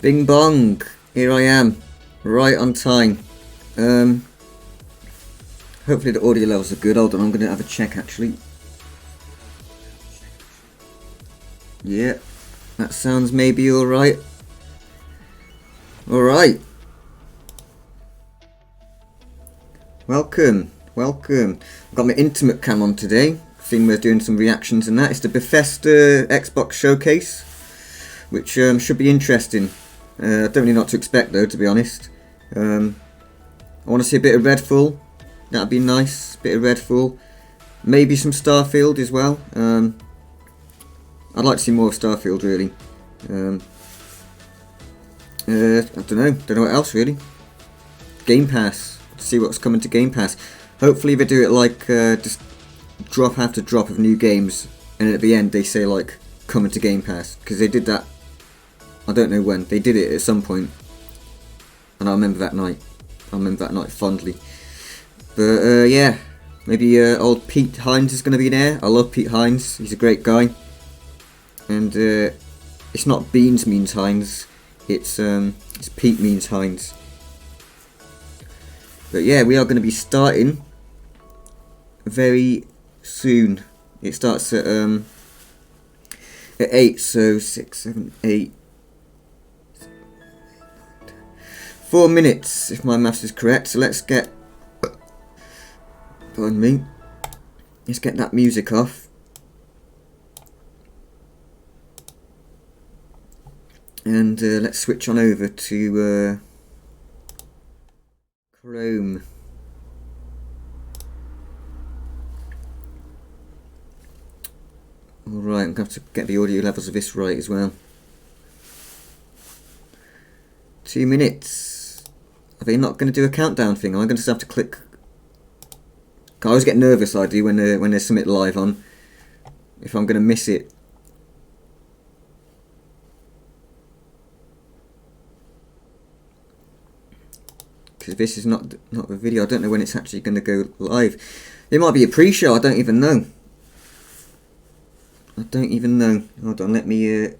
Bing bong, here I am, right on time. Hopefully the audio levels are good. Hold on, I'm going to have a check actually. Yeah, that sounds maybe alright. Alright. Welcome. I've got my intimate cam on today. Thing we're doing some reactions and that. It's the Bethesda Xbox showcase, which should be interesting. I don't really know what to expect though, to be honest. I want to see a bit of Redfall. That'd be nice. Bit of Redfall. Maybe some Starfield as well. I'd like to see more of Starfield really. I don't know what else really. Game Pass. See what's coming to Game Pass. Hopefully they do it like just drop after drop of new games, and at the end they say like coming to Game Pass, because they did that. I don't know when they did it at some point, and I remember that night. Fondly. But yeah, maybe old Pete Hines is going to be there. I love Pete Hines. He's a great guy. And it's not Beans means Hines. It's Pete means Hines. But yeah, we are going to be starting very soon. It starts at 8, so 6, 7, 8. 4 minutes, if my maths is correct. So let's get, pardon me, let's get that music off. And let's switch on over to Chrome. Alright, I'm going to have to get the audio levels of this right as well. 2 minutes. Are they not going to do a countdown thing? I'm going to just have to click. I always get nervous, I do, when there's something live on. If I'm going to miss it. Because this is not the video. I don't know when it's actually going to go live. It might be a pre-show. I don't even know. Hold on, let me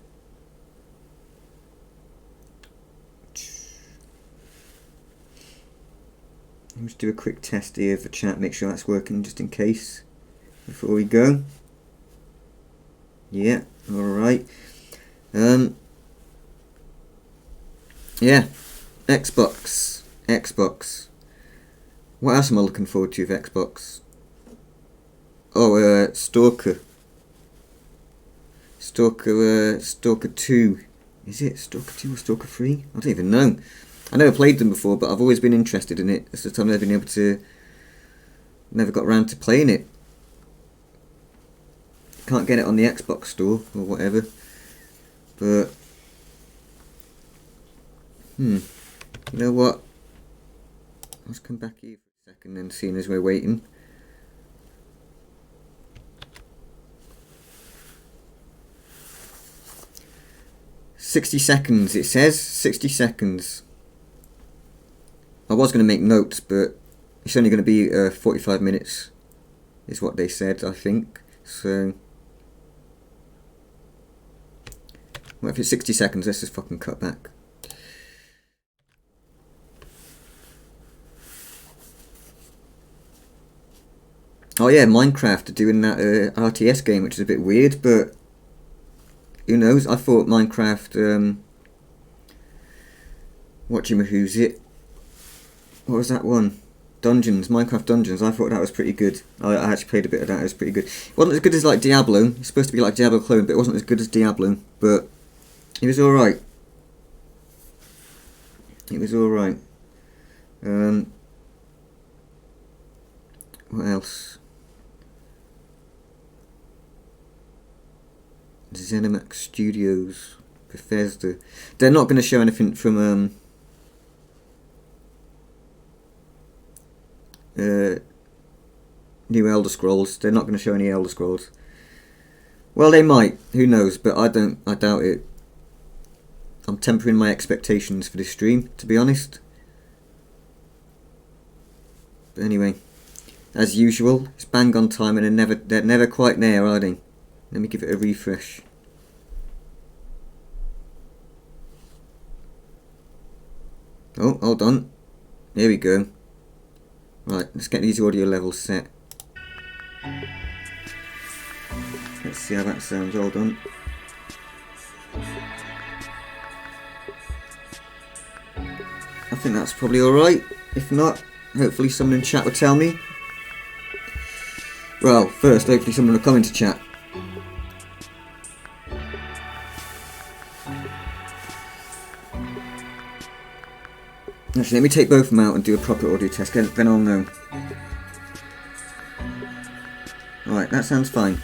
let's do a quick test here for chat, make sure that's working just in case before we go. Yeah, alright. Yeah, Xbox. What else am I looking forward to with Xbox? Oh, Stalker 2. Is it Stalker 2 or Stalker 3? I don't even know. I never played them before, but I've always been interested in it. It's just I've never got around to playing it. Can't get it on the Xbox store or whatever. But you know what? Let's come back here for a second then, seeing as we're waiting. "60 seconds, it says. 60 seconds. I was going to make notes, but it's only going to be 45 minutes, is what they said, I think. So, well, if it's 60 seconds, let's just fucking cut back. Oh yeah, Minecraft are doing that RTS game, which is a bit weird, but who knows? I thought Minecraft, whatchamahoo's it? What was that one? Minecraft Dungeons. I thought that was pretty good. I actually played a bit of that. It was pretty good. It wasn't as good as like Diablo. It's supposed to be like Diablo clone, but it wasn't as good as Diablo. But it was alright. What else? ZeniMax Studios, Bethesda. They're not going to show anything from new Elder Scrolls. They're not going to show any Elder Scrolls. Well, they might. Who knows? But I doubt it. I'm tempering my expectations for this stream, to be honest. But anyway, as usual, it's bang on time, and they're never quite there, are they? Let me give it a refresh. Oh, hold on. Here we go. Right, let's get these audio levels set. Let's see how that sounds. Hold on. I think that's probably alright. If not, hopefully someone in chat will tell me. Well, first, hopefully someone will come into chat. Actually, let me take both of them out and do a proper audio test, then I'll know. Alright, that sounds fine.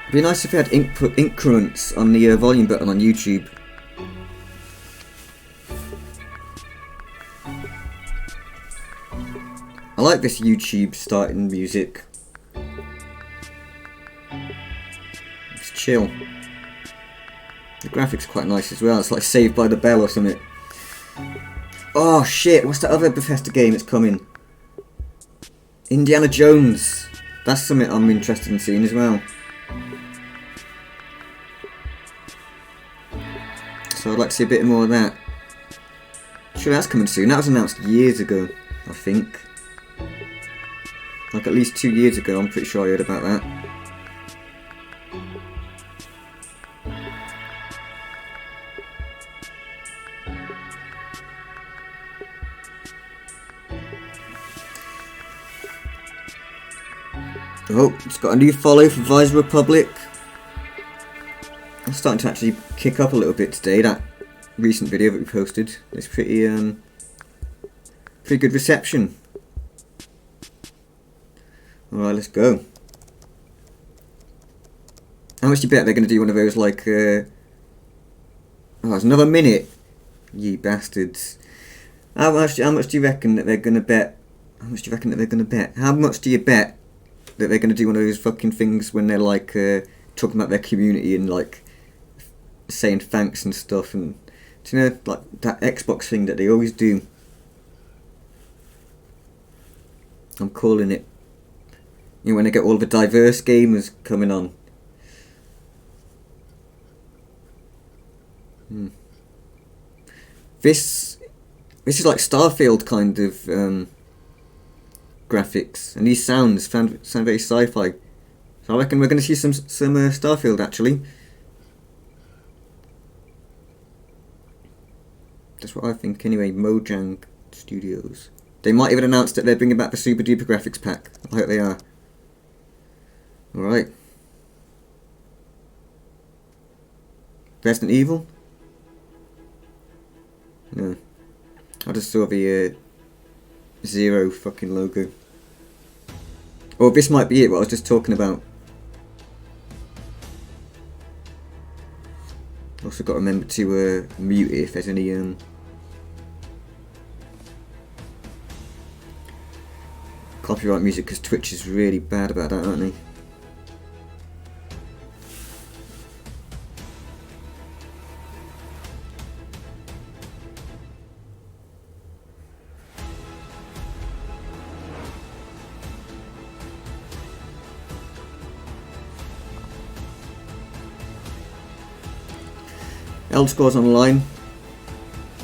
It'd be nice if you had increments on the volume button on YouTube. I like this YouTube starting music. It's chill. The graphics are quite nice as well. It's like Saved by the Bell or something. Oh shit, what's that other Bethesda game that's coming? Indiana Jones. That's something I'm interested in seeing as well. So I'd like to see a bit more of that. Sure, that's coming soon. That was announced years ago, I think. Like at least 2 years ago, I'm pretty sure I heard about that. Oh, it's got a new follow for Vice Republic. It's starting to actually kick up a little bit today, that recent video that we posted. It's pretty good reception. Alright, let's go. How much do you bet they're going to do one of those, like, oh, it's another minute? You bastards. How much do you reckon that they're going to bet? How much do you reckon that they're going to bet? How much do you bet that they're going to do one of those fucking things when they're, like, talking about their community and, like, saying thanks and stuff, and, do you know, like, that Xbox thing that they always do? I'm calling it. You know, when they get all the diverse gamers coming on. This is like Starfield kind of graphics, and these sound very sci-fi. So I reckon we're going to see some Starfield actually. That's what I think anyway. Mojang Studios. They might even announce that they're bringing back the super duper graphics pack. I hope they are. Alright. Resident Evil? No. I just saw the Zero fucking logo. Oh, this might be it, what I was just talking about. Also got to remember to mute it if there's any copyright music, because Twitch is really bad about that, aren't they? Elder Scrolls Online.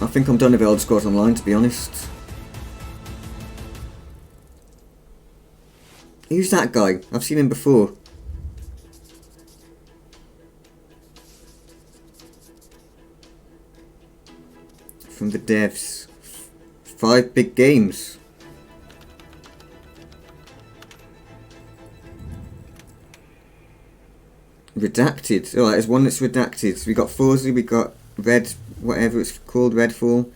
I think I'm done with Elder Scrolls Online, to be honest. Who's that guy? I've seen him before. From the devs. 5 big games. Redacted. Alright, there's one that's redacted. So we got Forza, we got whatever it's called, Redfall.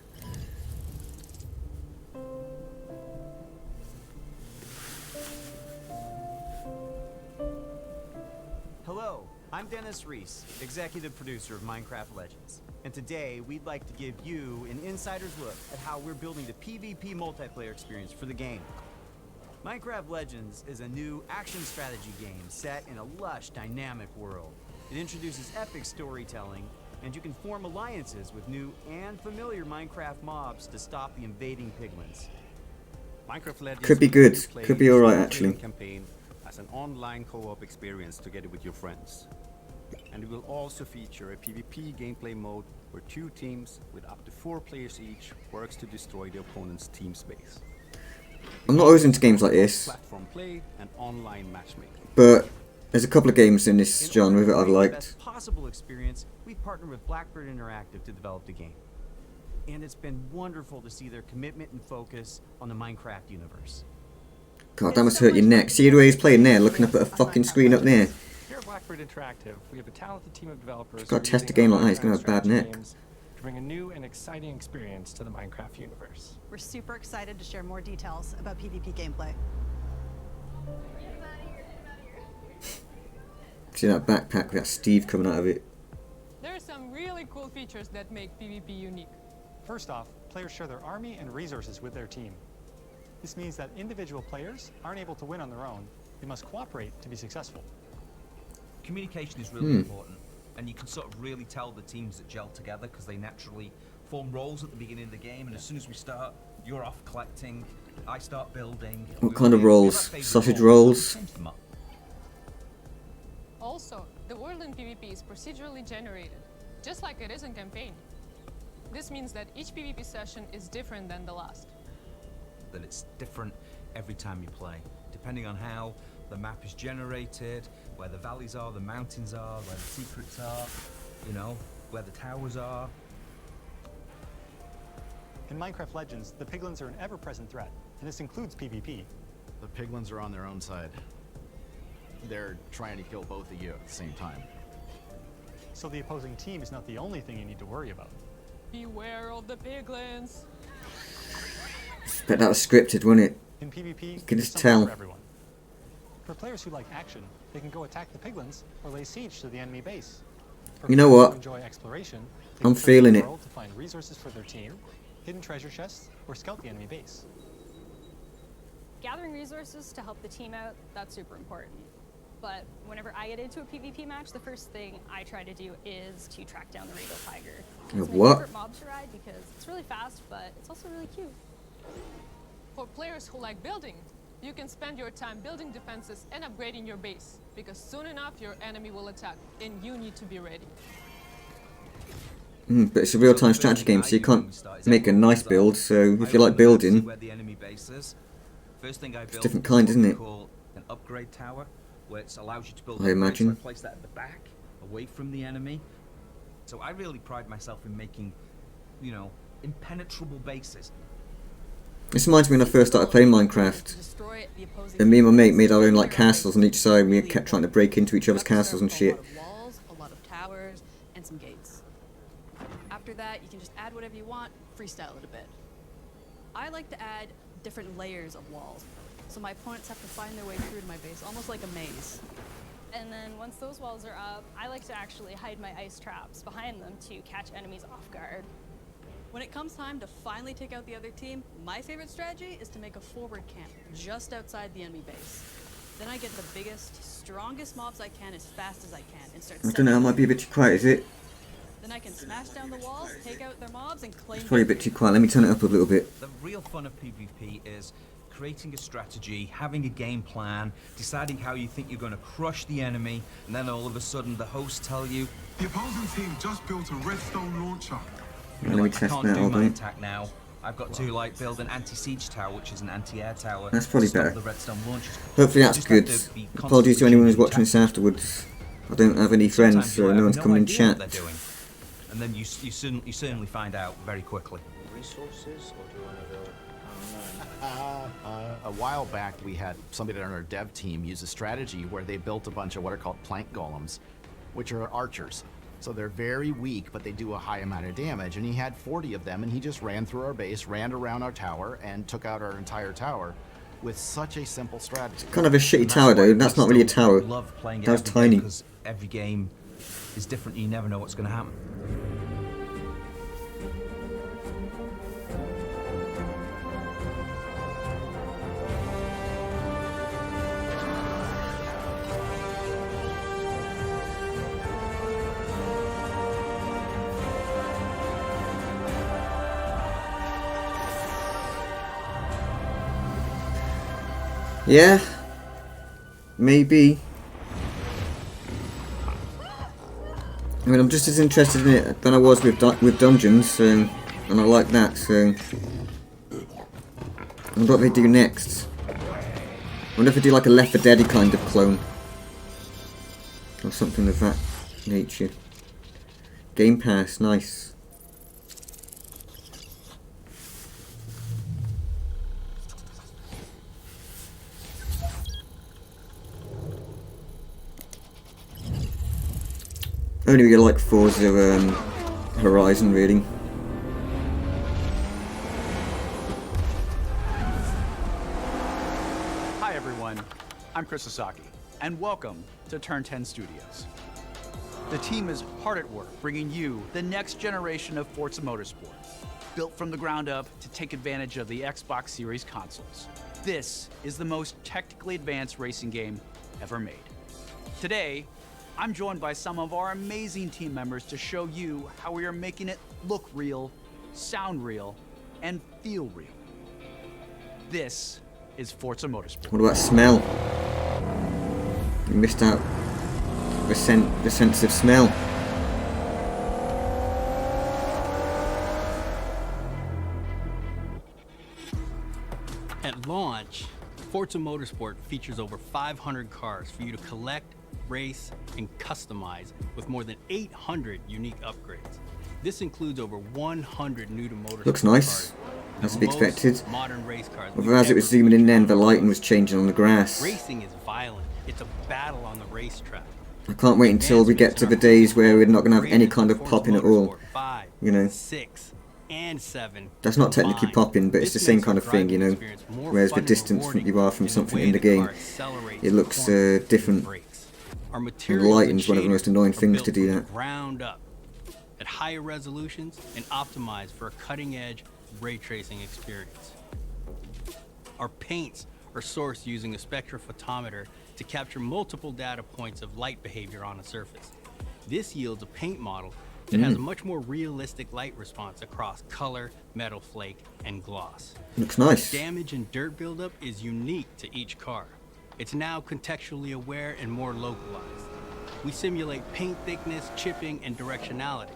Hello, I'm Dennis Reese, executive producer of Minecraft Legends. And today we'd like to give you an insider's look at how we're building the PvP multiplayer experience for the game. Minecraft Legends is a new action strategy game set in a lush, dynamic world. It introduces epic storytelling, and you can form alliances with new and familiar Minecraft mobs to stop the invading piglins. Minecraft Legends Could be good. Could be alright, actually. campaign as an online co-op experience together with your friends. And it will also feature a PvP gameplay mode where 2 teams with up to 4 players each works to destroy the opponent's team space. I'm not always into games like this, Platform play and online matchmaking. but there's a couple of games in this genre that I've the liked. best possible experience, we partnered with Blackbird Interactive to develop the game. And it's been wonderful to see their commitment and focus on the Minecraft universe. God, that must hurt your neck. See the way he's playing there, looking up at a fucking screen up there. Here at Blackbird Interactive, we have a talented team of developers. Gotta test a game like that, he's gonna have a bad neck. To bring a new and exciting experience to the Minecraft universe. We're super excited to share more details about PvP gameplay. See that backpack with that Steve coming out of it. There are some really cool features that make PvP unique. First off, players share their army and resources with their team. This means that individual players aren't able to win on their own. They must cooperate to be successful. Communication is really important, and you can sort of really tell the teams that gel together because they naturally form roles at the beginning of the game, and as soon as we start, you're off collecting, I start building. What kind of rolls? Sausage rolls? Also, the world in PvP is procedurally generated, just like it is in campaign. This means that each PvP session is different than the last. That it's different every time you play, depending on how the map is generated, where the valleys are, the mountains are, where the secrets are, you know, where the towers are. In Minecraft Legends, the piglins are an ever-present threat, and this includes PvP. The piglins are on their own side. They're trying to kill both of you at the same time. So the opposing team is not the only thing you need to worry about. Beware of the piglins. Bet that was scripted, wasn't it? In PvP, You can there's just something tell. for everyone. For players who like action, they can go attack the piglins or lay siege to the enemy base. For You know players what? who enjoy exploration, they I'm can search feeling the it. world to find resources for their team, hidden treasure chests, or scout the enemy base. Gathering resources to help the team out, that's super important. But whenever I get into a PvP match, the first thing I try to do is to track down the Regal Tiger. It's my What? favorite mob to ride because it's really fast, but it's also really cute. For players who like building, you can spend your time building defenses and upgrading your base, because soon enough your enemy will attack, and you need to be ready. But it's a real-time strategy game, so you can't make a nice build, so if you like building, where the enemy base is. First thing I built different is kind, what isn't we it? call an upgrade tower, where it allows you to build I upgrades. imagine. So I place that at the back, away from the enemy. So I really pride myself in making, you know, impenetrable bases. this reminds me when I first started playing Minecraft. And me and my mate made our own like castles on each side, and we kept trying to break into each other's castles and shit. A lot of walls, a lot of towers, and some gates. After that, you can just add whatever you want, freestyle it a bit. I like to add different layers of walls, so my opponents have to find their way through to my base, almost like a maze. And then once those walls are up, I like to actually hide my ice traps behind them to catch enemies off guard. When it comes time to finally take out the other team, my favorite strategy is to make a forward camp just outside the enemy base. Then I get the biggest, strongest mobs I can as fast as I can and start I don't know, it might be a bit too quiet, is it? Then I can smash down the walls, take out their mobs, and claim It's probably a bit too quiet. Let me turn it up a little bit. The real fun of PvP is creating a strategy, having a game plan, deciding how you think you're going to crush the enemy, and then all of a sudden the hosts tell you, the opposing team just built a redstone launcher. Let me I test can't that, do hold my on. attack now. I've got to like build an anti-siege tower, which is an anti-air tower. That's probably to stop better. The redstone launchers. Hopefully You that's just have good. to be Apologies to constantly anyone who's changing watching this tactics. afterwards. I don't have any friends, Sometimes so you no have one's coming in idea what chat. they're doing. And then you certainly find out very quickly. Resources, or do you want to go A while back, we had somebody on our dev team use a strategy where they built a bunch of what are called plank golems, which are archers. So they're very weak, but they do a high amount of damage. And he had 40 of them, and he just ran through our base, ran around our tower, and took out our entire tower with such a simple strategy. Kind of a shitty tower though, that's not really a tower. Love playing it That was every day tiny. because every game is different. You never know what's going to happen. Yeah. maybe. I mean, I'm just as interested in it than I was with Dungeons, so, and I like that, so... I wonder what they do next. I wonder if they do like a Left 4 Dead kind of clone. Or something of that nature. Game Pass, nice. Only really like Forza Horizon, really. Hi everyone, I'm Chris Sasaki, and welcome to Turn 10 Studios. The team is hard at work bringing you the next generation of Forza Motorsport, built from the ground up to take advantage of the Xbox Series consoles. This is the most technically advanced racing game ever made. Today, I'm joined by some of our amazing team members to show you how we are making it look real, sound real, and feel real. This is Forza Motorsport. What about smell? You missed out the sense of smell. At launch, Forza Motorsport features over 500 cars for you to collect, race, and customize with more than 800 unique upgrades. This includes over 100 new to motorsport Looks nice, cars, as to the be expected. most modern race cars Although as it was zooming in then, the lighting was changing on the grass. Racing is violent. It's a battle on the racetrack. I can't wait until we get to the days where we're not going to have any kind of popping at all. 5, You know. 6, and 7. That's not technically popping, but it's the same kind of thing, you know. Whereas the distance that you are from something in the game, it looks different. Our And the lighting's one of the most annoying things to do that. Ground up, at higher resolutions and optimized for a cutting-edge ray tracing experience. Our paints are sourced using a spectrophotometer to capture multiple data points of light behavior on a surface. This yields a paint model that has a much more realistic light response across color, metal flake, and gloss. Looks nice. Damage and dirt buildup is unique to each car. It's now contextually aware and more localized. We simulate paint thickness, chipping, and directionality.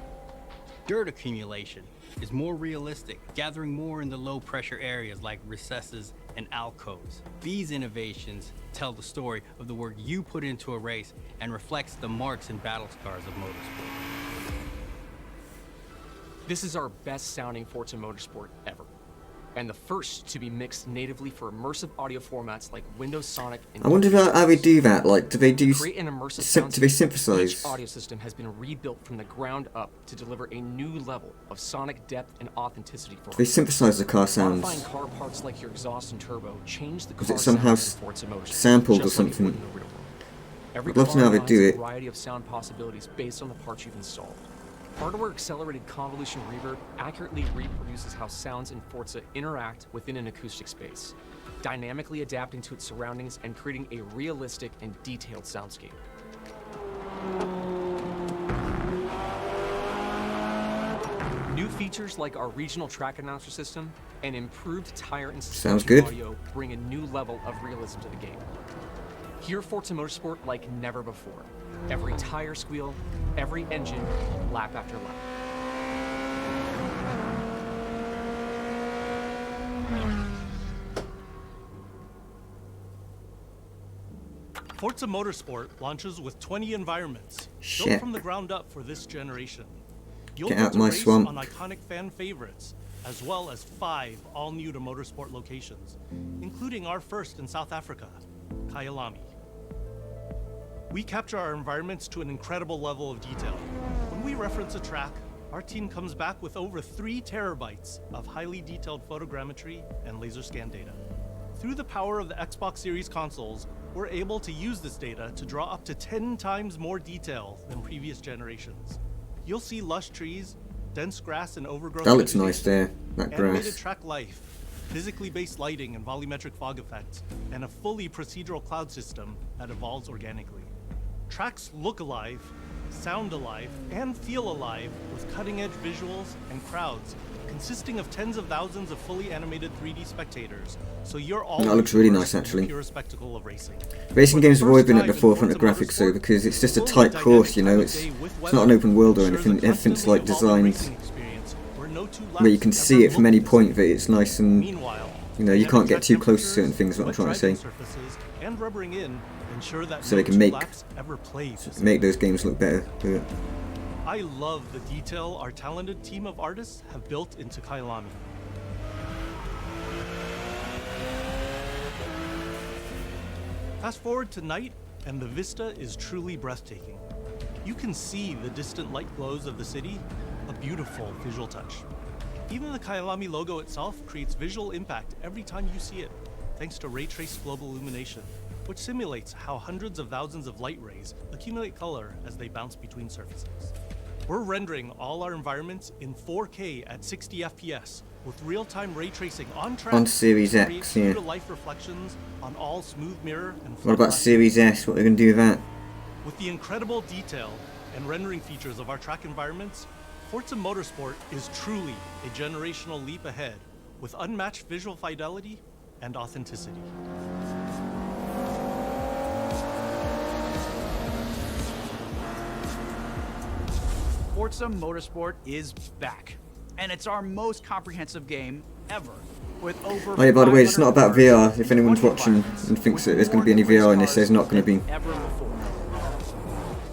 Dirt accumulation is more realistic, gathering more in the low-pressure areas like recesses and alcoves. These innovations tell the story of the work you put into a race and reflects the marks and battle scars of motorsport. This is our best-sounding Forza Motorsport ever, and the first to be mixed natively for immersive audio formats like Windows Sonic and I wonder how they do that. Like, do they do? create an immersive Do they soundscape. synthesize? Each audio system has been rebuilt from the ground up to deliver a new level of sonic depth and authenticity for Do they synthesize the car sounds? modifying car parts like your exhaust and turbo change the Was car it somehow sound in Forza Motorsport, sampled or just like it would something? in the real world. Every I'd love to know car how they now do has it. a variety of sound possibilities based on the parts you've installed. Hardware-accelerated convolution reverb accurately reproduces how sounds in Forza interact within an acoustic space, dynamically adapting to its surroundings and creating a realistic and detailed soundscape. New features like our regional track announcer system and improved tire and Sounds suspension good. audio bring a new level of realism to the game. Hear Forza Motorsport like never before. Every tire squeal, every engine, lap after lap. Forza Motorsport launches with 20 environments, Shit. built from the ground up for this generation. You'll Get get out to my race swamp. on iconic fan favorites, as well as 5 all-new to Motorsport locations, including our first in South Africa, Kyalami. We capture our environments to an incredible level of detail. When we reference a track, our team comes back with over 3 terabytes of highly detailed photogrammetry and laser scan data. Through the power of the Xbox Series consoles, we're able to use this data to draw up to 10 times more detail than previous generations. You'll see lush trees, dense grass and overgrown That looks vegetation, nice there, that animated grass. track life, physically based lighting and volumetric fog effects, and a fully procedural cloud system that evolves organically. Tracks look alive, sound alive, and feel alive with cutting-edge visuals and crowds consisting of tens of thousands of fully animated 3D spectators, so you're all That looks really nice, actually. pure spectacle of racing. Racing games have always been at the forefront of graphics, though, because it's just a tight course, you know. It's not an open world or anything. Everything's like designed where you can see it from any point that it's nice and, you know, you can't get too close to certain things. What I'm trying to say. So they can make those games look better. Yeah. I love the detail our talented team of artists have built into Kailami. Fast forward to night, and the vista is truly breathtaking. You can see the distant light glows of the city, a beautiful visual touch. Even the Kailami logo itself creates visual impact every time you see it, thanks to ray-traced global illumination, which simulates how hundreds of thousands of light rays accumulate color as they bounce between surfaces. We're rendering all our environments in 4K at 60 FPS with real-time ray tracing on track on Series X, yeah. life reflections on all smooth mirror and what about Series S? What are they going to do with that? With the incredible detail and rendering features of our track environments, Forza Motorsport is truly a generational leap ahead with unmatched visual fidelity and authenticity. Forza Motorsport is back, and it's our most comprehensive game ever. With over oh yeah, by the way, it's not about VR. If anyone's watching and thinks that there's going to be any VR in this, there's not going to be.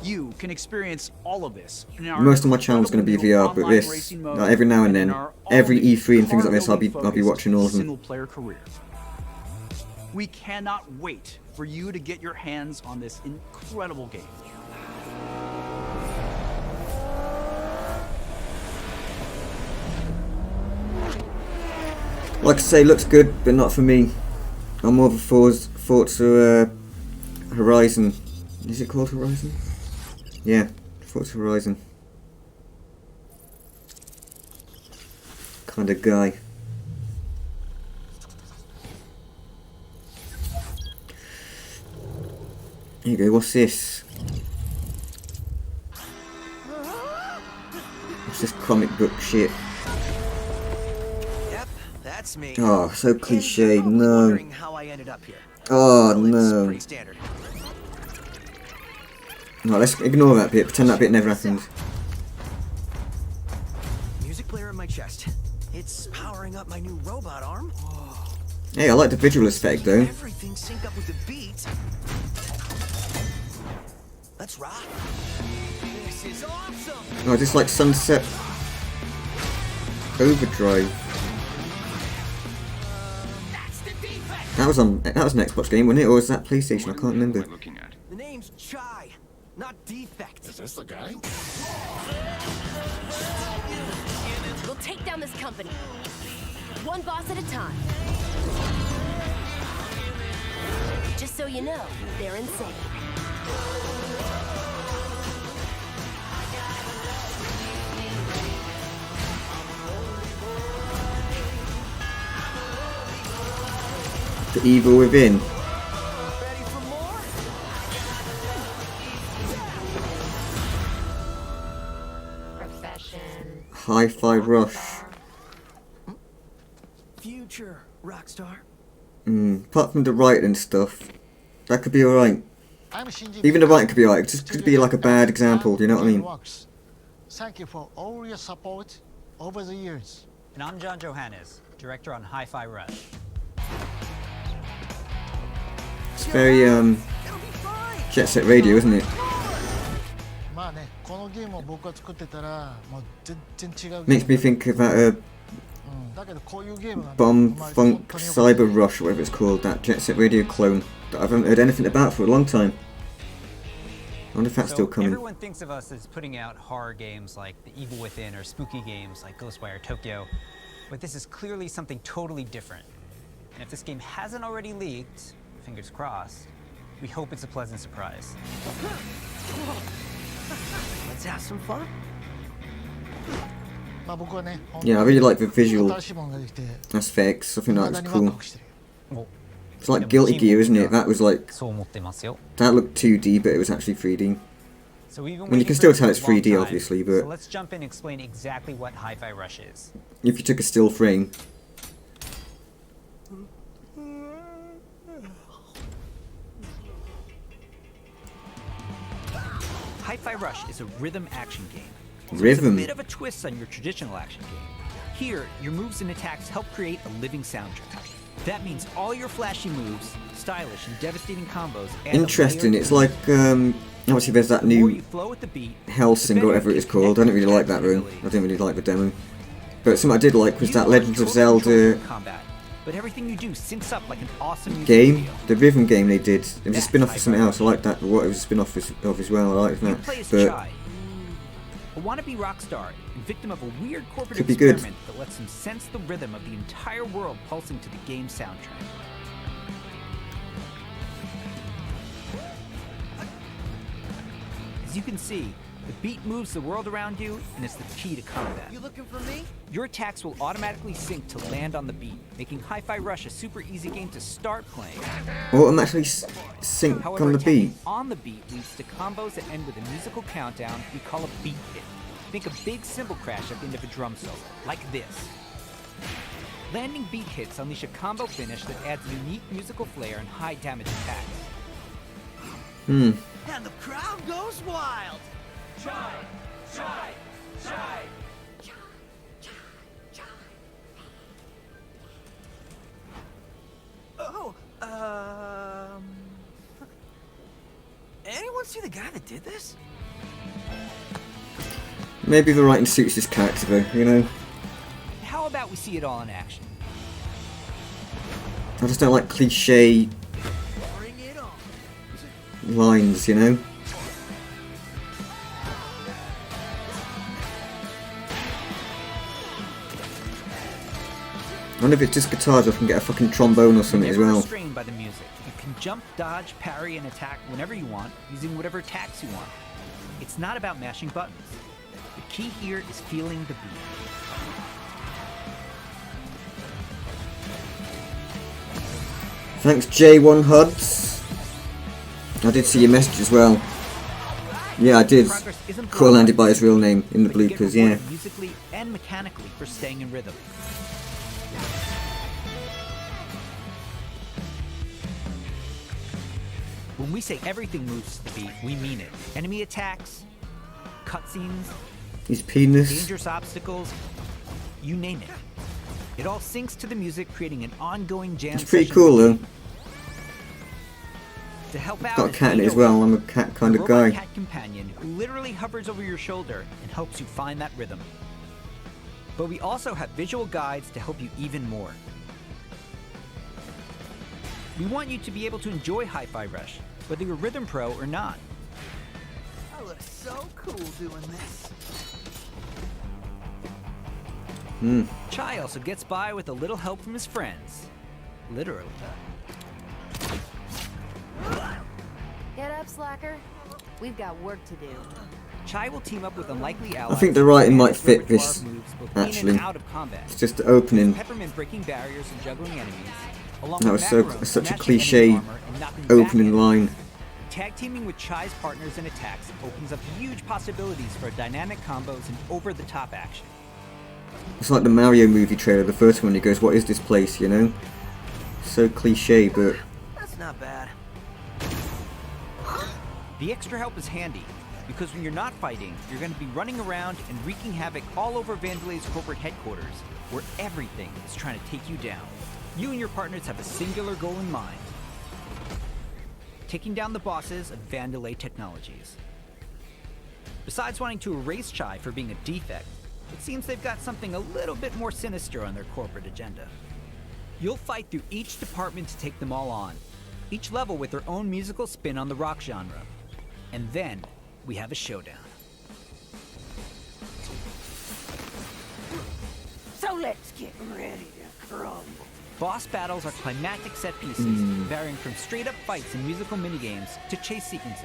You can experience all of this. Most of my channel is going to be VR, but this, like, every now and then, every E3 and things like this, I'll be watching all of them. Single-player career. We cannot wait for you to get your hands on this incredible game. Like I say, looks good, but not for me. I'm more of a Forza Horizon. Is it called Horizon? Yeah, Forza Horizon kind of guy. Here you go, what's this? What's this comic book shit? Yep, that's me. Oh, so cliche, no. How I ended up here. Oh, no. Pretty standard. No, let's ignore that bit, pretend that bit never happened. Music player in my chest. It's powering up my new robot arm. Hey, I like the visual aesthetic though. Everything sync up with the beat. Let's rock. This is awesome. Oh, just like Sunset Overdrive. That was an Xbox game, wasn't it? Or was that PlayStation? I can't remember. The name's Chai, not Defect. Is this the guy? We'll take down this company. One boss at a time. Just so you know, they're insane. The evil within. Ready for more? Profession. Hi-Fi Rush. Future Rockstar. Apart from the writing and stuff, that could be alright. Even the writing could be alright, it just could be like a bad example, do you know what I mean? Thank you for all your support over the years. And I'm John Johannes, director on Hi-Fi Rush. It's very Jet Set Radio, isn't it? Makes me think about Bomb Funk Cyber Rush, whatever it's called, that Jet Set Radio clone that I haven't heard anything about for a long time. I wonder if that's still coming. Everyone thinks of us as putting out horror games like The Evil Within or spooky games like Ghostwire Tokyo, but this is clearly something totally different. And if this game hasn't already leaked, fingers crossed, we hope it's a pleasant surprise. Let's have some fun. Yeah, I really like the visual aspects. I think that was cool. It's like Guilty Gear, isn't it? That was like... That looked 2D, but it was actually 3D. So we've been I mean, you waiting can for still this tell for it's a long 3D, time, obviously, So but let's jump in and explain exactly what Hi-Fi Rush is. if you took a still frame, Hi-Fi Rush is a rhythm action game. So Rhythm. It's a bit of a twist on your traditional action game. Here, your moves and attacks help create a living soundtrack. That means all your flashy moves, stylish and devastating combos, and interesting. It's like obviously there's that new Hellsing or whatever it is called. I don't really like that room. I didn't really like the demo. But something I did like was that Legends of Zelda combat, but everything you do syncs up like an awesome music game, video. the rhythm game they did. It was a spin-off of something else. I like that. What it was a spin-off of as well. I like You that. play as But Chai, a wannabe rock star and victim of a weird corporate Could be good. experiment that lets him sense the rhythm of the entire world pulsing to the game's soundtrack. As you can see, the beat moves the world around you, and it's the key to combat. You looking for me? Your attacks will automatically sync to land on the beat, making Hi-Fi Rush a super easy game to start playing. automatically sync However, on the attacking beat. on the beat leads to combos that end with a musical countdown we call a beat hit. Think a big cymbal crash at the end of a drum solo, like this. Landing beat hits unleash a combo finish that adds unique musical flair and high damage attacks. Hmm. And the crowd goes wild. Chai! Chai! Chai! Oh, anyone see the guy that did this? Maybe the writing suits this character though, you know. How about we see it all in action? I just don't like cliche lines, you know. I wonder if it's just guitars or I can get a fucking trombone or something as You're never well. restrained by the music. You can jump, dodge, parry, and attack whenever you want, using whatever attacks you want. It's not about mashing buttons. The key here is feeling the beat. Thanks J1 Huds. I did see your message as well. Yeah, I did. Call Andy by his real name in the bloopers, yeah. Musically and mechanically for staying in rhythm. When we say everything moves to the beat, we mean it. Enemy attacks, cutscenes, His penis. dangerous obstacles, you name it. It all syncs to the music, creating an ongoing jam It's pretty session cool with though. To help out, Got a is cat in it as Vito, well. I'm a cat kind a of robot guy. cat companion who literally hovers over your shoulder and helps you find that rhythm. But we also have visual guides to help you even more. We want you to be able to enjoy Hi-Fi Rush, whether you're a rhythm pro or not. I look so cool doing this. Hmm. Chai also gets by with a little help from his friends. Literally. Get up, slacker. We've got work to do. Chai will team up with unlikely I allies. think the writing might and fit repertoire this, moves both in actually. and out of combat. It's just the opening. Peppermint breaking barriers and juggling enemies. Along That with was so Macaron such a smashing cliche enemy armor and knocking back opening enemies. line. Tag teaming with Chai's partners and attacks opens up huge possibilities for dynamic combos and over-the-top action. It's like the Mario movie trailer, the first one. He goes, "What is this place?" You know. So cliche, but That's not bad. The extra help is handy, because when you're not fighting, you're going to be running around and wreaking havoc all over Vandelay's corporate headquarters, where everything is trying to take you down. You and your partners have a singular goal in mind: taking down the bosses of Vandelay Technologies. Besides wanting to erase Chai for being a defect, it seems they've got something a little bit more sinister on their corporate agenda. You'll fight through each department to take them all on, each level with their own musical spin on the rock genre. And then we have a showdown. So let's get ready to crumble. Boss battles are climactic set pieces, varying from straight-up fights and musical minigames to chase sequences.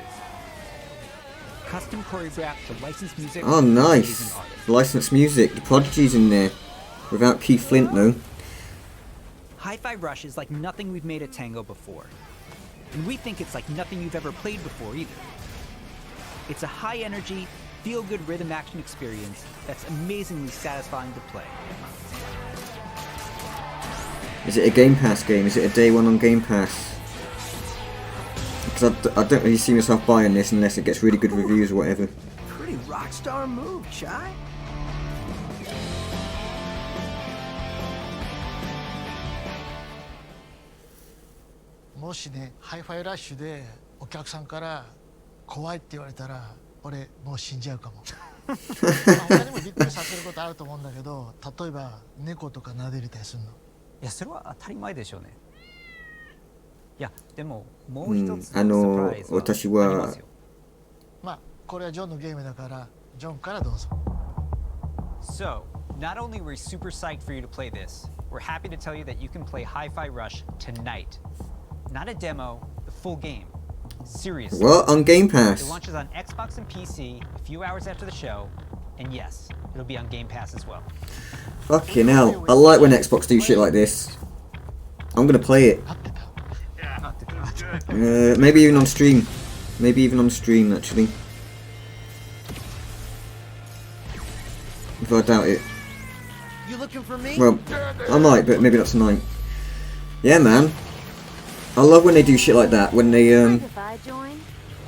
Custom choreographed for licensed music. oh and nice. amazing artists. Licensed music. The Prodigy's in there. Without Keith Flint though. Hi-Fi Rush is like nothing we've made at Tango before. And we think it's like nothing you've ever played before either. It's a high-energy, feel-good rhythm action experience that's amazingly satisfying to play. Is it a Game Pass game? Is it a day one on Game Pass? Because I don't really see myself buying this unless it gets really good reviews or whatever. Pretty rock star move, Chai. もしね、ハイファイラッシュでお客さんから怖いって言われたら、俺もう死んじゃうかも。他にもびっくりさせることあると思うんだけど、例えば猫とか撫でれたりするの。いや、それは当たり前でしょうね。いや、でももう一つのサプライズはありますよ。まあ、これはジョンのゲームだから、ジョンからどうぞ。So, not only were we super psyched for you to play this, we're happy to tell you that you can play Hi-Fi Rush tonight. Not a demo, the full game. Seriously. What? On Game Pass? It launches on Xbox and PC a few hours after the show, and yes, it'll be on Game Pass as well. Fucking hell. I like when Xbox do shit like this. I'm gonna play it. Maybe even on stream. Maybe even on stream, actually. If I doubt it. You looking for me? Well, I might, but maybe not tonight. Yeah, man. I love when they do shit like that. When they,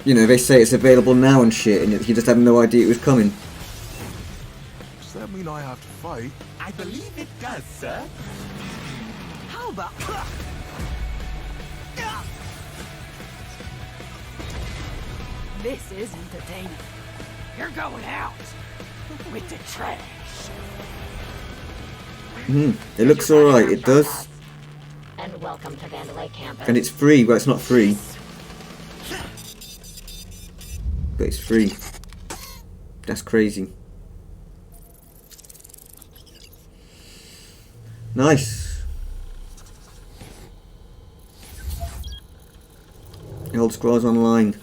you know, they say it's available now and shit, and you just have no idea it was coming. Does that mean I have to fight? I believe it does, sir. How about... This is entertaining. You're going out with the trash. It looks alright, it does. And welcome to Vandalay Campus. And it's free, well, it's not free. But it's free. That's crazy. Nice. Elder Scrolls Online.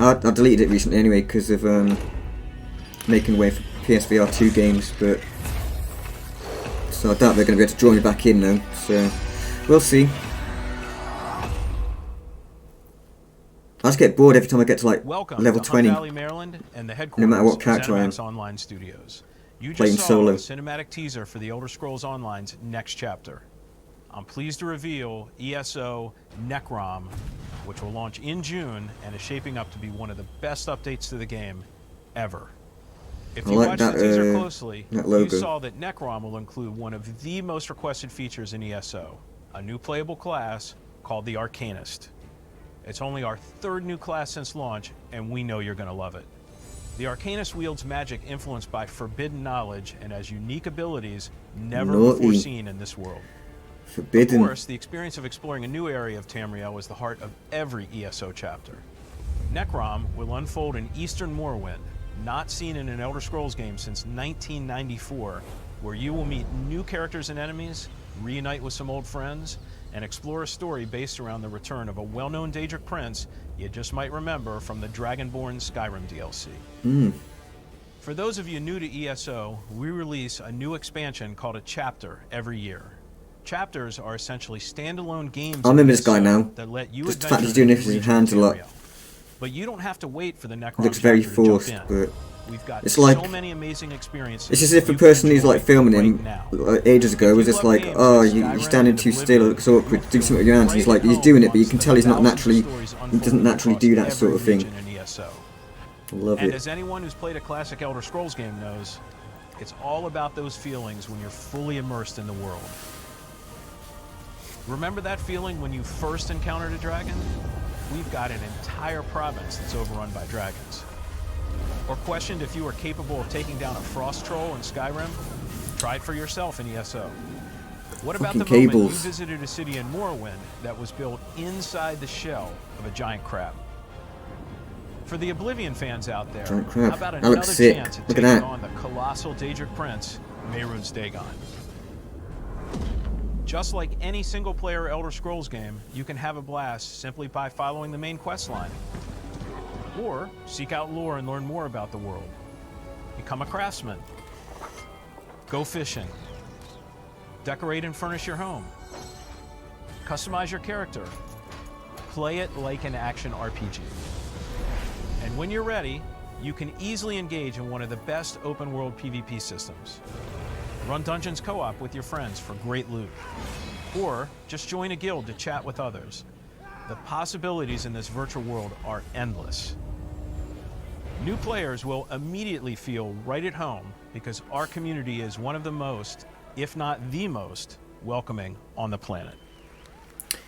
I deleted it recently anyway because of making way for PSVR 2 games, but so I doubt they're going to be able to draw me back in though, so we'll see. I just get bored every time I get to like level 20, Valley, Maryland, and the no matter what character I am. Online Studios. You just Playing saw solo. the cinematic teaser for the Elder Scrolls Online's next chapter. I'm pleased to reveal ESO Necrom, which will launch in June and is shaping up to be one of the best updates to the game ever. If you watch the teaser closely, you saw that Necrom will include one of the most requested features in ESO, a new playable class called the Arcanist. It's only our third new class since launch, and we know you're going to love it. The Arcanist wields magic influenced by forbidden knowledge and has unique abilities never before seen in this world. Forbidden. Of course, the experience of exploring a new area of Tamriel is the heart of every ESO chapter. Necrom will unfold in Eastern Morrowind, not seen in an Elder Scrolls game since 1994, where you will meet new characters and enemies, reunite with some old friends, and explore a story based around the return of a well-known Daedric prince you just might remember from the Dragonborn Skyrim DLC. For those of you new to ESO, we release a new expansion called a chapter every year. Chapters are essentially standalone games I remember this guy now. that let you Just the fact he's doing this with his hands a lot. But you don't have to wait for the Necrom Looks very chapter to jump forced, in. but We've got it's like so many amazing experiences. it's as if the person who's like filming him ages ago was just like, oh, you're standing too still, it looks awkward, do something with your hands. And he's like, he's doing it, but you can tell he's not naturally, he doesn't naturally do that sort of thing. I love And it. as anyone who's played a classic Elder Scrolls game knows, it's all about those feelings when you're fully immersed in the world. Remember that feeling when you first encountered a dragon? We've got an entire province that's overrun by dragons. Or questioned if you were capable of taking down a frost troll in Skyrim? Try it for yourself in ESO. What about the moment you visited a city in Morrowind that was built inside the shell of a giant crab? For the Oblivion fans out there, how about another chance at taking on the colossal Daedric prince, Mehrunes Dagon? Just like any single-player Elder Scrolls game, you can have a blast simply by following the main quest line. Or seek out lore and learn more about the world. Become a craftsman. Go fishing. Decorate and furnish your home. Customize your character. Play it like an action RPG. And when you're ready, you can easily engage in one of the best open-world PvP systems. Run dungeons co-op with your friends for great loot. Or just join a guild to chat with others. The possibilities in this virtual world are endless. New players will immediately feel right at home because our community is one of the most, if not the most, welcoming on the planet.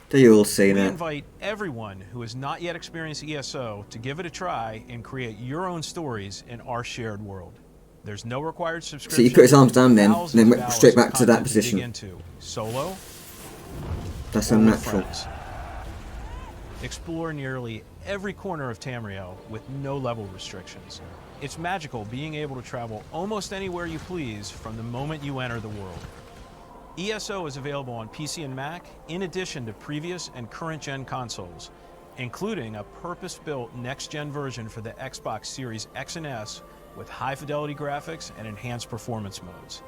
They all say We that. invite everyone who has not yet experienced ESO to give it a try and create your own stories in our shared world. There's no required subscription. So he put his arms down then, and thousands then of went hours straight of back to that content dig position. into, solo, That's or with unnatural. friends. Explore nearly every corner of Tamriel with no level restrictions. It's magical being able to travel almost anywhere you please from the moment you enter the world. ESO is available on PC and Mac, in addition to previous and current gen consoles, including a purpose-built next-gen version for the Xbox Series X and S with high-fidelity graphics and enhanced performance modes.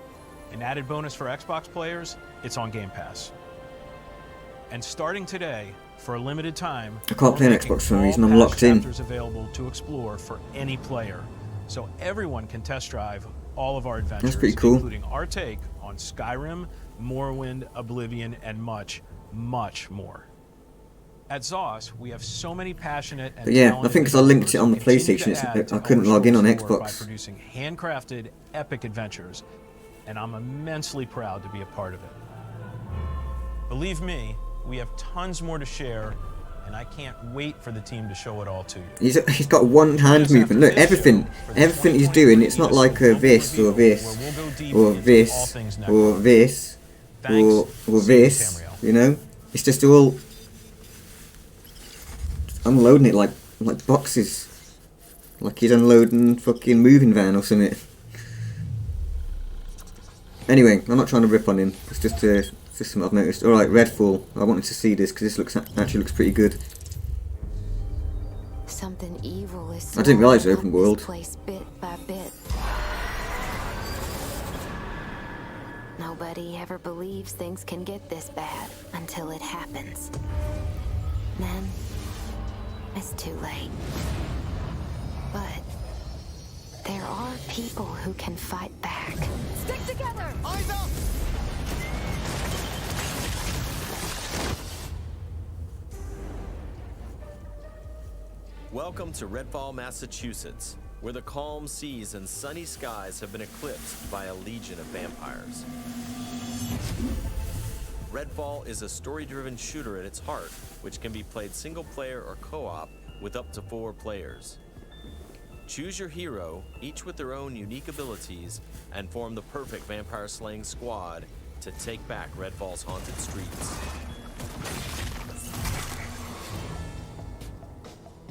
An added bonus for Xbox players, it's on Game Pass. And starting today, for a limited time, I can't play an we're Xbox making for some all reason, I'm past locked in. chapters available to explore for any player, so everyone can test drive all of our adventures, pretty cool. including our take on Skyrim, Morrowind, Oblivion, and much, much more. At ZOS, we have so many passionate and But yeah, I talented think 'cause I linked it on the developers who continue PlayStation, to add to I couldn't log in on Elder Scrolls lore by Xbox. producing handcrafted, epic adventures, and I'm immensely proud to be a part of it. Believe me, we have tons more to share, and I can't wait for the team to show it all to you. He's got one hand movement. Look, everything he's doing. It's not like this or this or this or this or this. You know, it's just all unloading it like boxes, like he's unloading fucking moving van or something. Anyway, I'm not trying to rip on him. It's just something I've noticed. All right, Redfall. I wanted to see this because this actually looks pretty good. Something evil is I didn't realise it was swallowing open world. this place bit by bit. Nobody ever believes things can get this bad until it happens. Then it's too late. But there are people who can fight back. Stick together! Eyes up! Welcome to Redfall, Massachusetts, where the calm seas and sunny skies have been eclipsed by a legion of vampires. Redfall is a story-driven shooter at its heart, which can be played single-player or co-op with up to 4 players. Choose your hero, each with their own unique abilities, and form the perfect vampire-slaying squad to take back Redfall's haunted streets.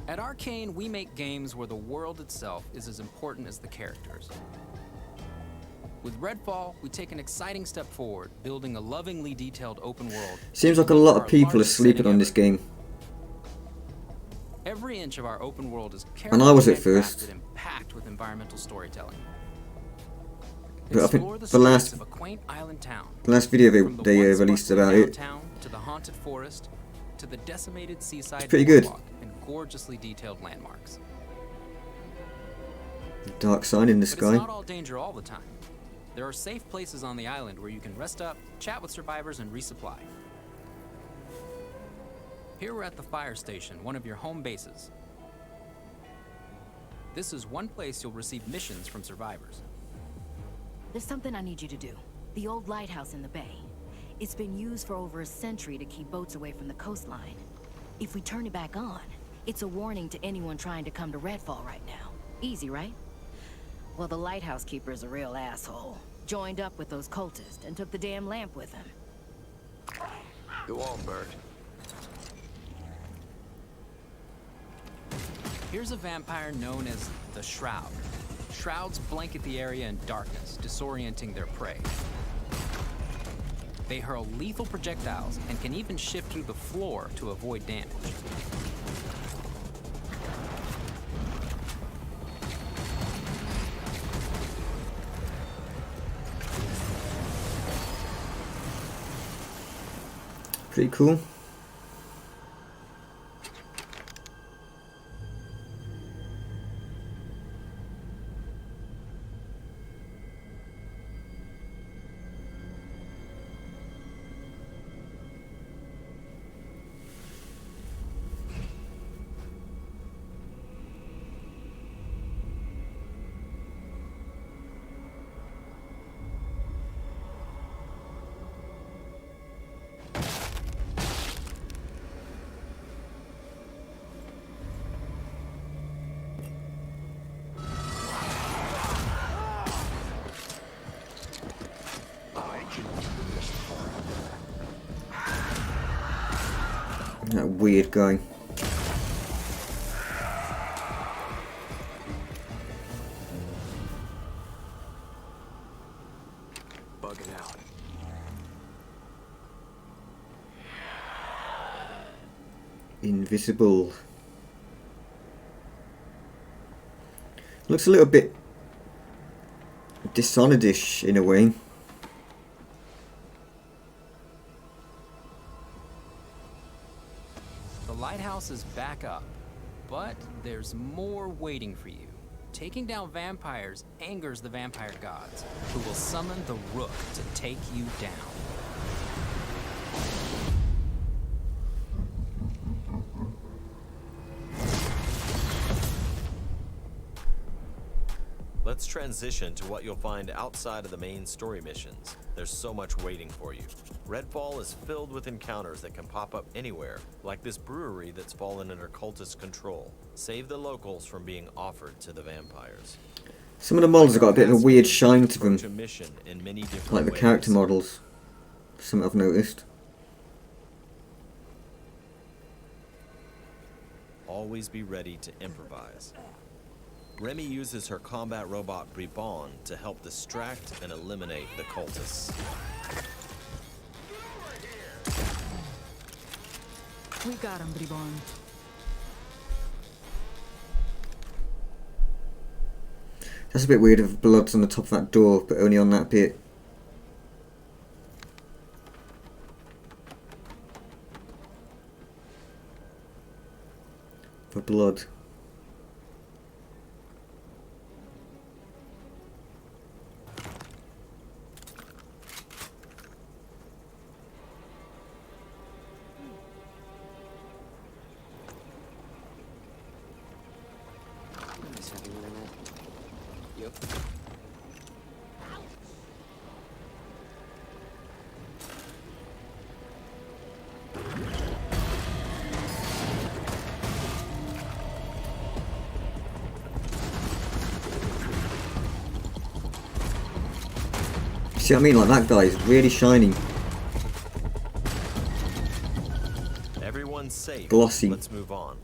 At Arcane, we make games where the world itself is as important as the characters. With Redfall, we take an exciting step forward, building a lovingly detailed open world. Seems like a lot of people are sleeping on this game. Every inch of our open world is And I was at carefully first. handcrafted and packed with environmental storytelling. But I think Explore the the streets last of a quaint island town. video From the they once released bustling about it. downtown to the haunted forest to the decimated seaside It's pretty good. boardwalk and gorgeously detailed landmarks. Dark sign in the But sky. it's not all danger all the time. There are safe places on the island where you can rest up, chat with survivors, and resupply. Here we're at the fire station, one of your home bases. This is one place you'll receive missions from survivors. There's something I need you to do. The old lighthouse in the bay. It's been used for over a century to keep boats away from the coastline. If we turn it back on, it's a warning to anyone trying to come to Redfall right now. Easy, right? Well, the lighthouse keeper's a real asshole. Joined up with those cultists and took the damn lamp with him. Go on, Bert. Here's a vampire known as the Shroud. Shrouds blanket the area in darkness, disorienting their prey. They hurl lethal projectiles and can even shift through the floor to avoid damage. Pretty cool. That weird guy. Bugging out. Invisible. Looks a little bit Dishonored-ish in a way. The lighthouse is back up, but there's more waiting for you. Taking down vampires angers the vampire gods, who will summon the Rook to take you down. Let's transition to what you'll find outside of the main story missions. There's so much waiting for you. Redfall is filled with encounters that can pop up anywhere, like this brewery that's fallen under cultist control. Save the locals from being offered to the vampires. Some of the models have got a bit of a weird shine to them, Approach a mission in many different like the ways. character models. Something I've noticed. Always be ready to improvise. Remy uses her combat robot Bribon to help distract and eliminate the cultists. We got him, Bribon. That's a bit weird if blood's on the top of that door, but only on that bit. For blood. See what I mean? Like that guy is really shiny. Everyone's safe. Glossy. Let's move on.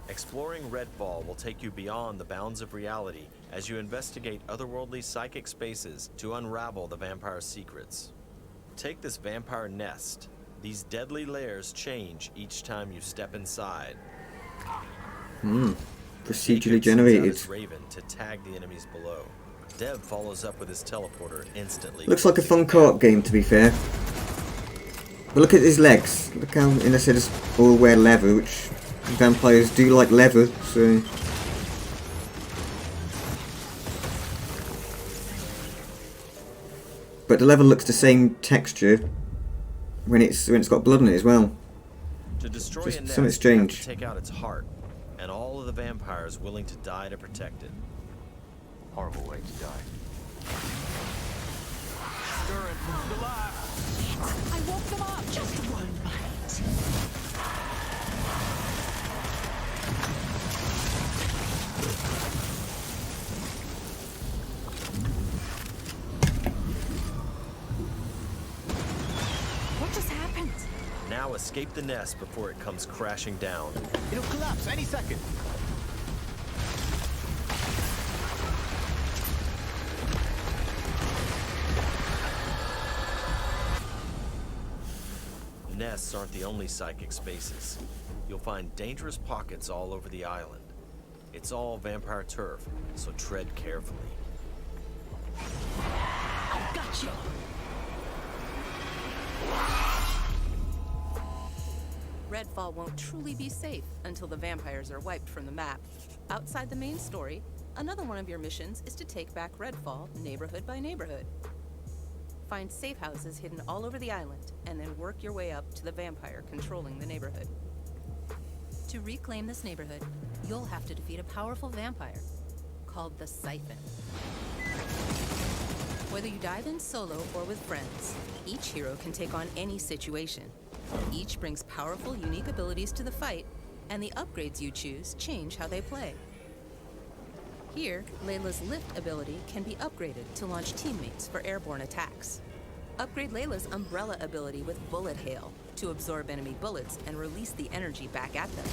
Exploring Redfall will take you beyond the bounds of reality as you investigate otherworldly psychic spaces to unravel the vampire's secrets. Take this vampire nest. These deadly layers change each time you step inside. Procedurally generated. Raven to tag the enemies below. Dev follows up with his teleporter instantly. Looks like a fun co-op game, to be fair. But look at his legs. Look how, and I said it's all wear leather, which vampires do like leather, so. But the leather looks the same texture when it's got blood in it as well. To destroy Just a nest, something you have strange. to take out its heart, and all of the vampires willing to die to protect it. Horrible way to die. Stir it, relax. I woke them up. Just one bite. What just happened? Now escape the nest before it comes crashing down. It'll collapse any second. Nests aren't the only psychic spaces. You'll find dangerous pockets all over the island. It's all vampire turf, so tread carefully. I got you. Redfall won't truly be safe until the vampires are wiped from the map. Outside the main story, another one of your missions is to take back Redfall neighborhood by neighborhood. Find safe houses hidden all over the island, and then work your way up to the vampire controlling the neighborhood. To reclaim this neighborhood, you'll have to defeat a powerful vampire called the Siphon. Whether you dive in solo or with friends, each hero can take on any situation. Each brings powerful, unique abilities to the fight, and the upgrades you choose change how they play. Here, Layla's lift ability can be upgraded to launch teammates for airborne attacks. Upgrade Layla's umbrella ability with Bullet Hail to absorb enemy bullets and release the energy back at them.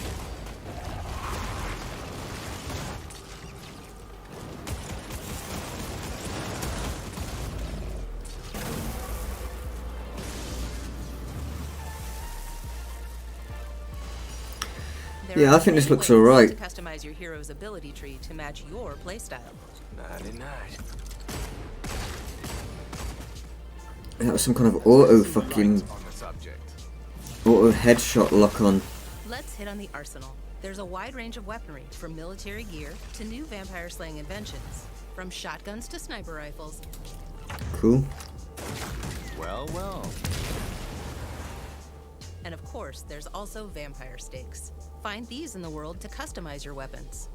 Yeah, I think this looks alright. To customize your hero's ability tree to match your playstyle. That was some kind of auto fucking auto headshot lock on. Let's hit on the arsenal. There's a wide range of weaponry, from military gear to new vampire slaying inventions, from shotguns to sniper rifles. Cool. Well, well. And of course, there's also vampire stakes. Find these in the world to customize your weapons.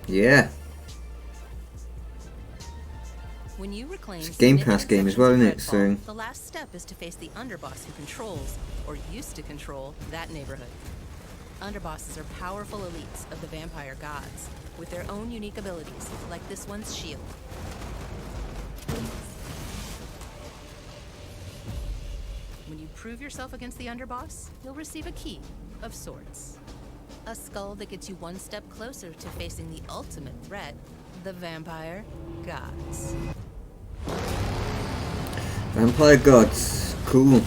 Yeah. When you reclaim It's a Game Pass game as well, isn't it? So the last step is to face the underboss who controls, or used to control, that neighborhood. Underbosses are powerful elites of the vampire gods, with their own unique abilities, like this one's shield. When you prove yourself against the underboss, you'll receive a key of sorts. A skull that gets you one step closer to facing the ultimate threat, the vampire gods. Vampire gods. Cool.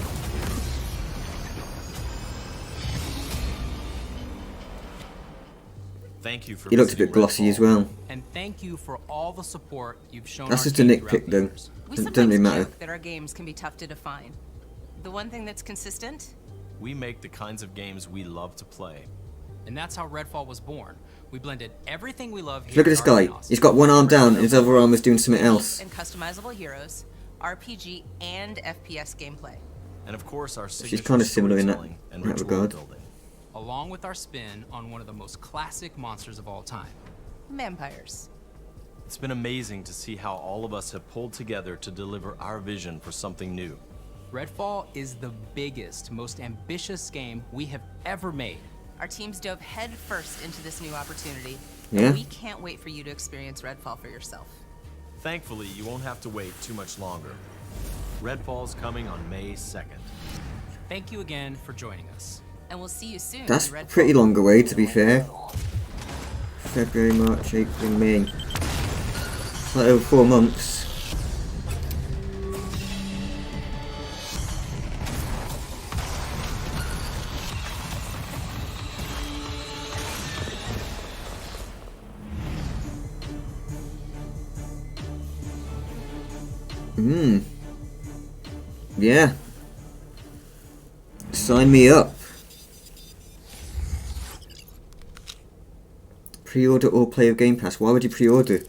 Thank you for He looked a bit glossy as well. And thank you for all the support you've shown. That's our just a team nitpick throughout the though. years. Doesn't really matter. That our games can be tough to define. The one thing that's consistent? We make the kinds of games we love to play. And that's how Redfall was born. We blended everything we love here. Look at this guy. He's got one arm down and his other arm is doing something else. And customizable heroes, RPG and FPS gameplay. And of course our She's kind of similar in that regard. Along with our spin on one of the most classic monsters of all time. Vampires. It's been amazing to see how all of us have pulled together to deliver our vision for something new. Redfall is the biggest, most ambitious game we have ever made. Our teams dove headfirst into this new opportunity. Yeah. And we can't wait for you to experience Redfall for yourself. Thankfully, you won't have to wait too much longer. Redfall's coming on May 2nd. Thank you again for joining us. And we'll see you soon. That's in Redfall. pretty long away to be fair. February, March, April, May. Like over 4 months. Yeah. Sign me up. Pre-order or play of Game Pass. Why would you pre-order?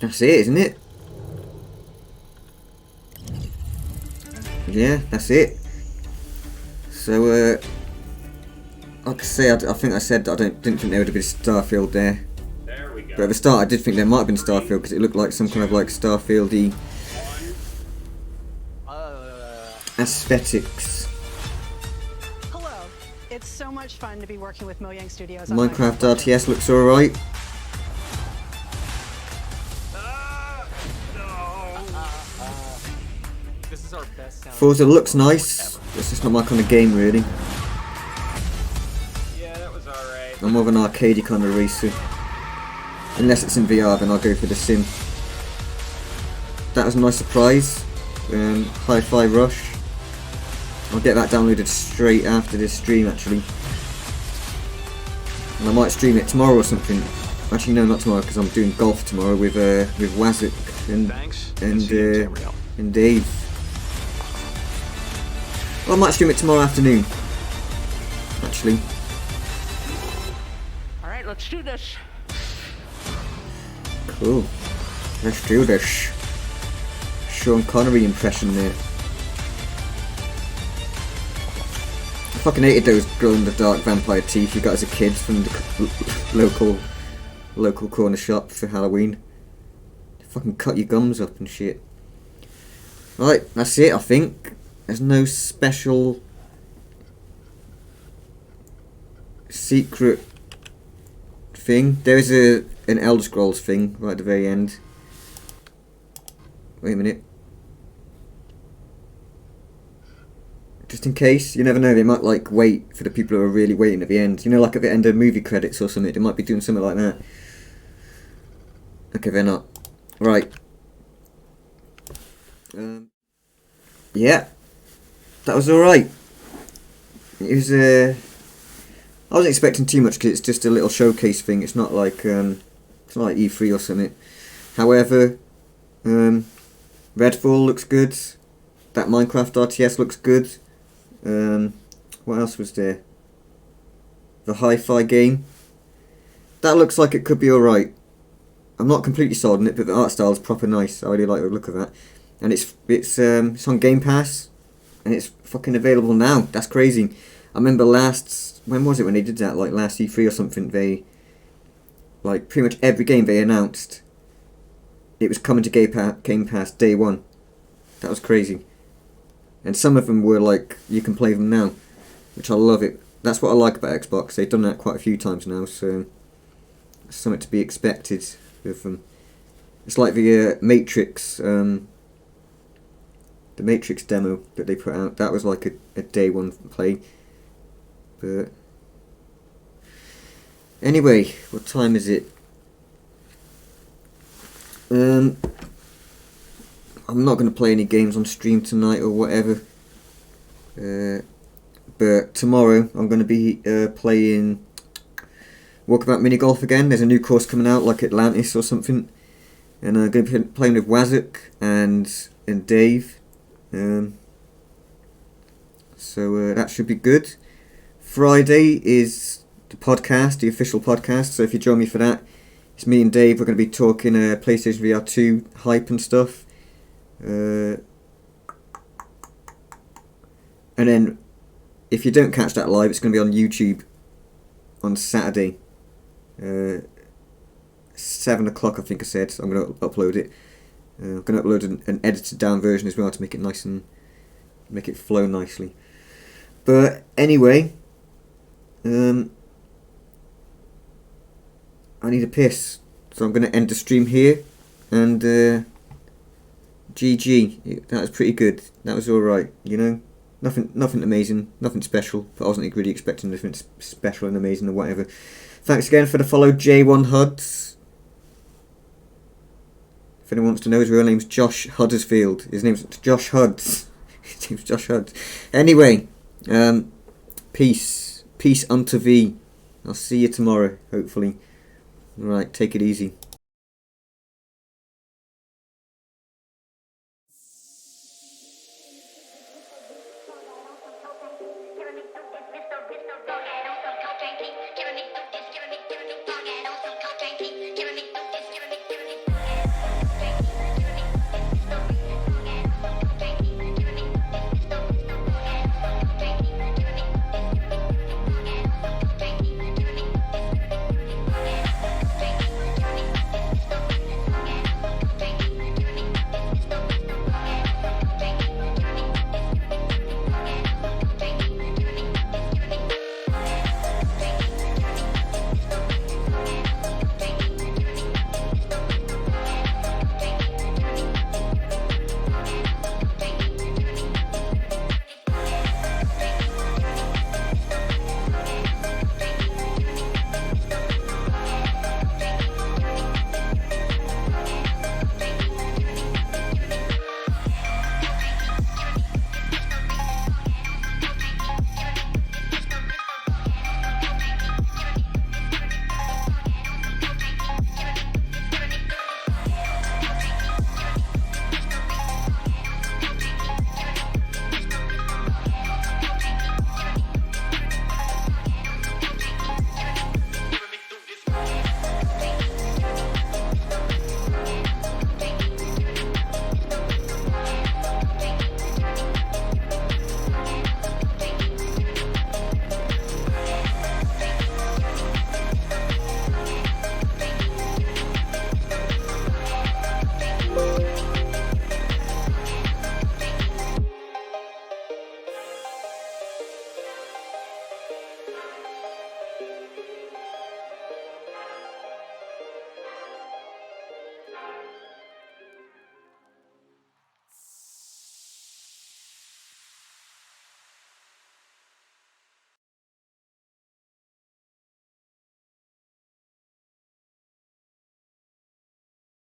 That's it, isn't it? Yeah, that's it. So, like I say, I think I said that I didn't think there would have been Starfield there. There we go. But at the start, I did think there might have been Starfield because it looked like some kind of like Starfield-y aesthetics. Hello. It's so much fun to be working with Mojang Studios. Minecraft RTS looks alright. This is our best sound. Forza looks nice. It's just not my kind of game, really. Yeah, that was alright. I'm more of an arcadey kind of racer. Unless it's in VR, then I'll go for the sim. That was a nice surprise. Hi-Fi Rush. I'll get that downloaded straight after this stream, actually. And I might stream it tomorrow or something. Actually, no, not tomorrow, because I'm doing golf tomorrow with Wazik and Dave. Well, I might stream it tomorrow afternoon. Actually. Alright, let's do this. Cool. Let's do this. Sean Connery impression there. I fucking hated those glow-in-the-dark vampire teeth you got as a kid from the local corner shop for Halloween. They fucking cut your gums up and shit. Right, that's it, I think. There's no special secret thing. There is an Elder Scrolls thing right at the very end. Wait a minute. Just in case, you never know, they might like wait for the people who are really waiting at the end. You know, like at the end of movie credits or something, they might be doing something like that. Okay, they're not. Right. Yeah. That was alright. It was, I wasn't expecting too much because it's just a little showcase thing. It's not like E3 or something. However, Redfall looks good. That Minecraft RTS looks good. What else was there? The hi-fi game. That looks like it could be alright. I'm not completely sold on it, but the art style is proper nice. I really like the look of that. And it's on Game Pass, and it's fucking available now. That's crazy. I remember when was it when they did that? Like last E3 or something. They, like pretty much every game they announced, it was coming to Game Pass day one. That was crazy. And some of them were like, you can play them now, which I love it. That's what I like about Xbox. They've done that quite a few times now, so it's something to be expected with them. It's like the Matrix, the Matrix demo that they put out. That was like a day one play. But anyway, what time is it? I'm not going to play any games on stream tonight or whatever. But tomorrow I'm going to be playing Walkabout Mini Golf again. There's a new course coming out, like Atlantis or something. And I'm going to be playing with Wazuk and Dave. So that should be good. Friday is the podcast, the official podcast. So if you join me for that, it's me and Dave. We're going to be talking PlayStation VR 2 hype and stuff. And then if you don't catch that live, it's going to be on YouTube on Saturday, 7 o'clock I think I said. So I'm going to upload it. I'm going to upload an edited down version as well to make it nice and make it flow nicely. But anyway, I need a piss, so I'm going to end the stream here. And GG. That was pretty good. That was alright, you know. Nothing amazing, nothing special, but I wasn't really expecting anything special and amazing or whatever. Thanks again for the follow, J1 Huds. If anyone wants to know, his real name's Josh Huddersfield. His name's Josh Huds. His name's Josh Huds. Anyway, peace unto thee. I'll see you tomorrow, hopefully. Alright, take it easy.